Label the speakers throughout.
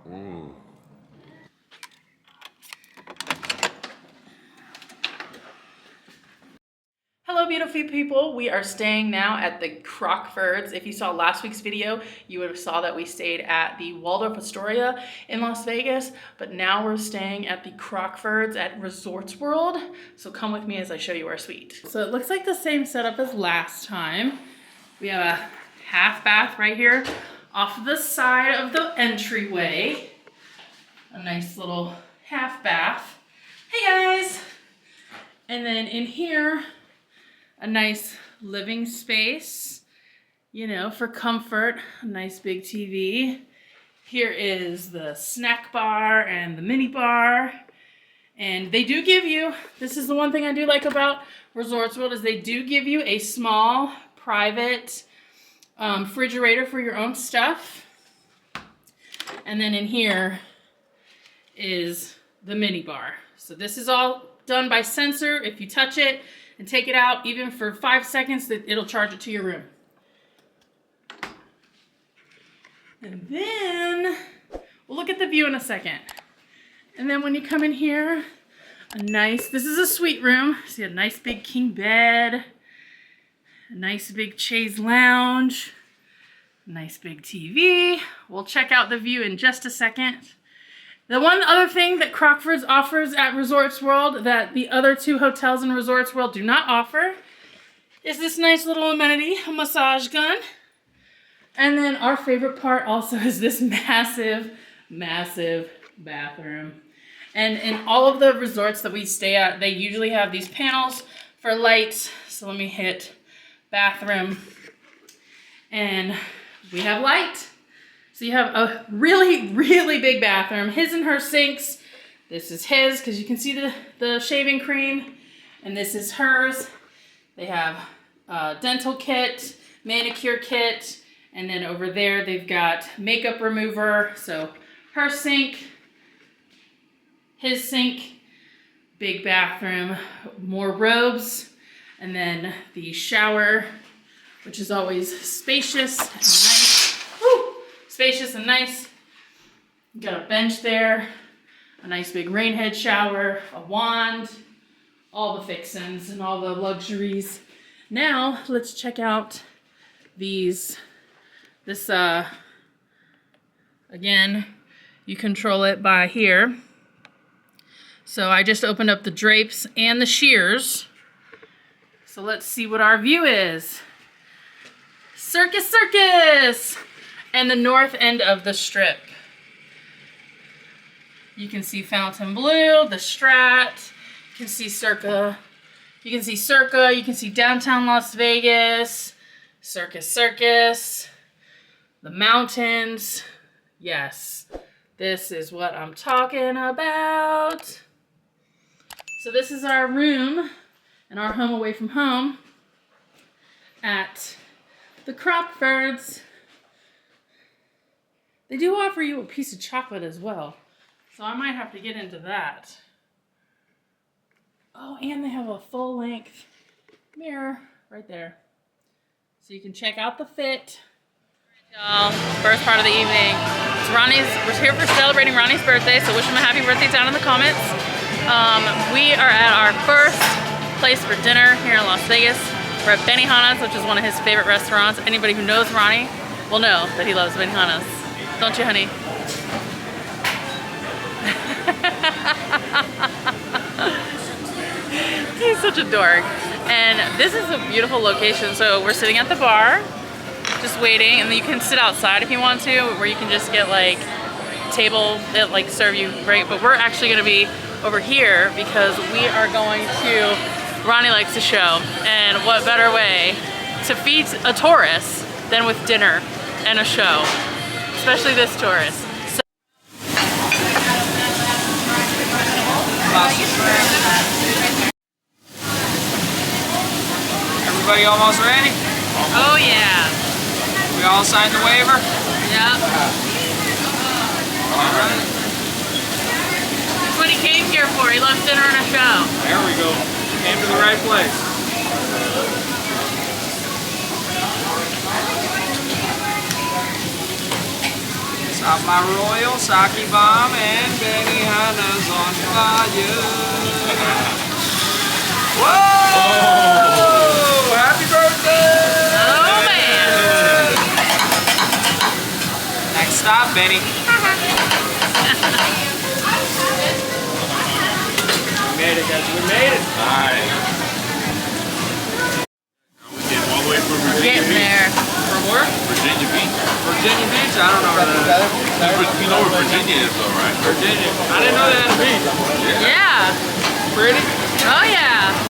Speaker 1: Mm.
Speaker 2: Hello beautiful people, we are staying now at the Crockfords. If you saw last week's video, you would have saw that we stayed at the Waldorf Astoria in Las Vegas, but now we're staying at the Crockfords at Resorts World. So come with me as I show you our suite. So it looks like the same setup as last time. We have a half bath right here off the side of the entryway. A nice little half bath. Hey guys! And then in here, a nice living space, you know, for comfort, a nice big TV. Here is the snack bar and the mini bar. And they do give you, this is the one thing I do like about Resorts World, is they do give you a small private refrigerator for your own stuff. And then in here is the mini bar. So this is all done by sensor. If you touch it and take it out, even for 5 seconds, it'll charge it to your room. And then, we'll look at the view in a second. And then when you come in here, this is a suite room. See a nice big king bed, a nice big chaise lounge, nice big TV. We'll check out the view in just a second. The one other thing that Crockfords offers at Resorts World that the other two hotels in Resorts World do not offer is this nice little amenity, a massage gun. And then our favorite part also is this massive, massive bathroom. And in all of the resorts that we stay at, they usually have these panels for lights. So let me hit bathroom. And we have light. So you have a really, really big bathroom. His and her sinks. This is his, because you can see the shaving cream. And this is hers. They have a dental kit, manicure kit, and then over there they've got makeup remover. So her sink, his sink, big bathroom, more robes, and then the shower, which is always spacious and nice. Woo! Spacious and nice. Got a bench there, a nice big rain head shower, a wand, all the fixins and all the luxuries. Now let's check out these. This again, you control it by here. So I just opened up the drapes and the shears. So let's see what our view is. Circus, circus! And the north end of the strip. You can see Fontainebleau, the Strat, you can see Cirque, you can see downtown Las Vegas, Circus Circus, the mountains. Yes, this is what I'm talking about. So this is our room and our home away from home at the Crockfords. They do offer you a piece of chocolate as well, so I might have to get into that. Oh, and they have a full-length mirror right there, so you can check out the fit. Y'all, first part of the evening. We're here for celebrating Ronnie's birthday, so wish him a happy birthday down in the comments. We are at our first place for dinner here in Las Vegas. We're at Benihana's, which is one of his favorite restaurants. Anybody who knows Ronnie will know that he loves Benihana's. Don't you, honey? He's such a dork. And this is a beautiful location. So we're sitting at the bar, just waiting, and then you can sit outside if you want to, where you can just get like table that like serve you right. But we're actually gonna be over here because we are going to, Ronnie likes to show, and what better way to feed a tourist than with dinner and a show. Especially this tourist. So
Speaker 3: Everybody almost ready?
Speaker 2: oh yeah.
Speaker 3: We all signed the waiver?
Speaker 2: Yep.
Speaker 3: All right.
Speaker 2: That's what he came here for. He loves dinner and a show.
Speaker 3: There we go. Came to the right place. Got my royal sake bomb and Benihana's on fire. Whoa! Oh. Happy birthday!
Speaker 2: Oh man!
Speaker 3: Next stop, Benny. We made it, guys. We made it.
Speaker 1: Alright. We came all the way from Virginia
Speaker 2: Getting
Speaker 1: Beach.
Speaker 2: there.
Speaker 3: From where?
Speaker 1: Virginia Beach.
Speaker 3: Virginia Beach? I don't know where that is.
Speaker 1: You know where Virginia is, though, right?
Speaker 3: Virginia. I didn't know they had a beach.
Speaker 2: Yeah.
Speaker 3: Pretty?
Speaker 2: Oh yeah.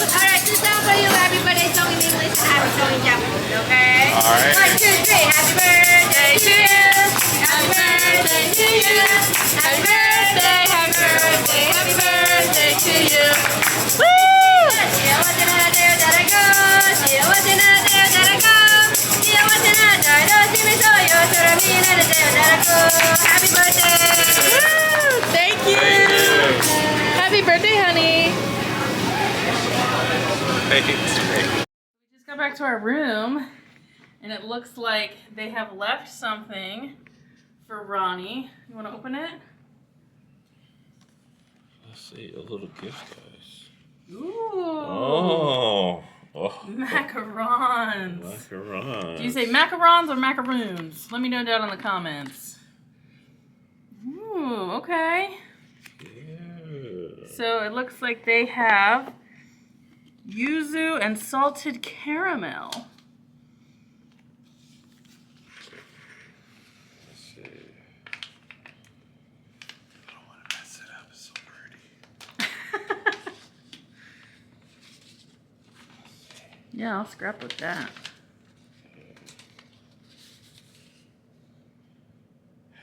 Speaker 4: Alright, this song for you. Happy birthday, song in English and happy song in Japanese, okay?
Speaker 1: Alright.
Speaker 4: 1, 2, 3. Happy birthday to you. Happy birthday to you. Happy birthday, happy birthday, happy birthday to you. Woo! 幸せなだよ誰か幸せなだよ誰か幸せなだよ楽しみそうよ空見慣れたよ誰か Happy birthday!
Speaker 2: Woo! Thank you. Happy birthday, honey. We just got back to our room, and it looks like they have left something for Ronnie. You want to open it?
Speaker 1: Let's see, a little gift, guys.
Speaker 2: Ooh.
Speaker 1: Oh.
Speaker 2: Macarons.
Speaker 1: Macarons.
Speaker 2: Do you say macarons or macaroons? Let me know down in the comments. Ooh, okay.
Speaker 1: Yeah.
Speaker 2: So it looks like they have yuzu and salted caramel.
Speaker 1: Let's see. I don't want to mess it up. It's so pretty.
Speaker 2: Yeah, I'll scrap with that.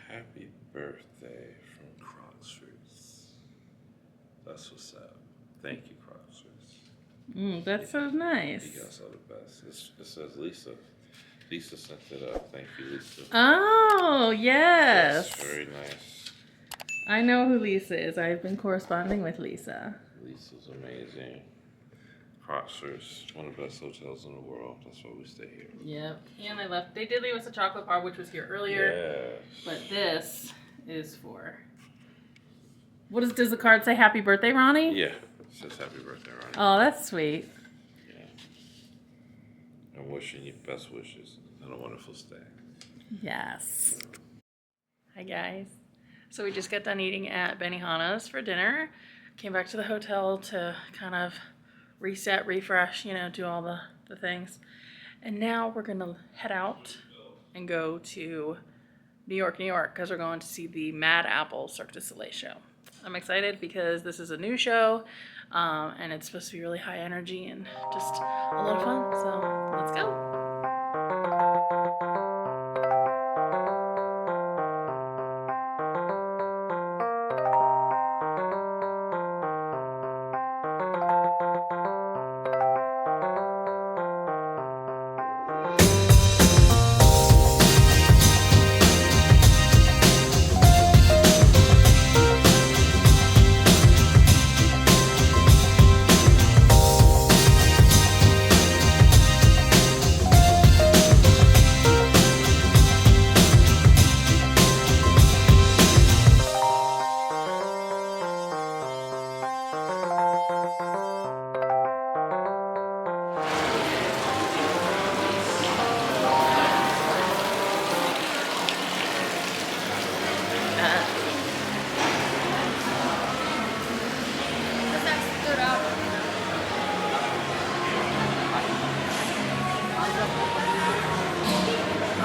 Speaker 1: Happy birthday from Crockfords. That's what's up. Thank you, Crockfords.
Speaker 2: That's so nice.
Speaker 1: You guys are the best. It says Lisa. Lisa sent it up. Thank you, Lisa.
Speaker 2: Oh, yes.
Speaker 1: That's very nice.
Speaker 2: I know who Lisa is. I've been corresponding with Lisa.
Speaker 1: Lisa's amazing. Crockfords, one of the best hotels in the world. That's why we stay here.
Speaker 2: Yep. And they left. They did leave us a chocolate bar, which was here earlier.
Speaker 1: Yes.
Speaker 2: But this is for. Does the card say happy birthday, Ronnie?
Speaker 1: Yeah. It says happy birthday, Ronnie.
Speaker 2: Oh, that's sweet.
Speaker 1: Yeah. I'm wishing you best wishes and a wonderful stay.
Speaker 2: Yes. Hi, guys. So we just got done eating at Benihana's for dinner. Came back to the hotel to kind of reset, refresh, do all the things. And now we're going to head out and go to New York, because we're going to see the Mad Apple Cirque du Soleil show. I'm excited because this is a new show, and it's supposed to be really high energy and just a lot of fun. So let's go.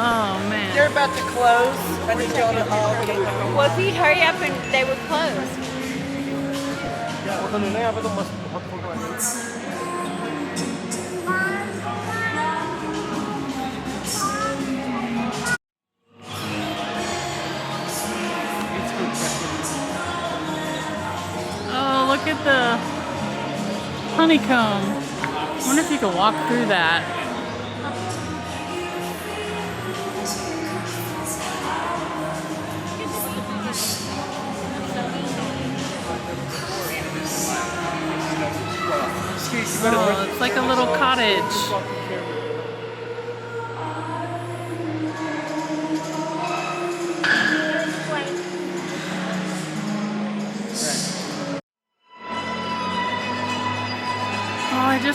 Speaker 2: Oh man.
Speaker 5: They're about to close. I think y'all are all getting home.
Speaker 4: Well, if you'd hurry up and they would close.
Speaker 2: Oh, look at the honeycomb. I wonder if you could walk through that. Oh, it's like a little cottage.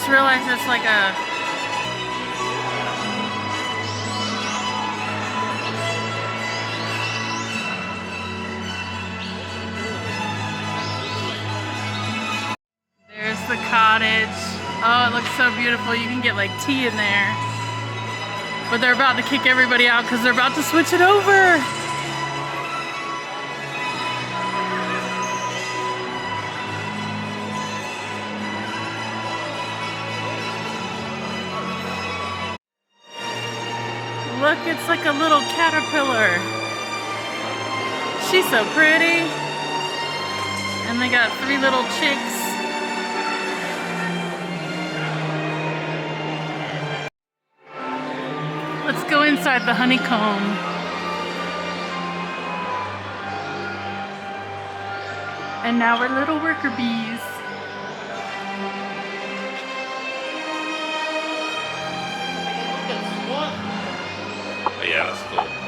Speaker 2: just realized it's like a... There's the cottage. Oh, it looks so beautiful. You can get like tea in there. But they're about to kick everybody out because they're about to switch it over. Look, it's like a little caterpillar. She's so pretty. And they got 3 little chicks. Let's go inside the honeycomb. And now we're little worker bees.
Speaker 1: Oh, yeah, that's cool.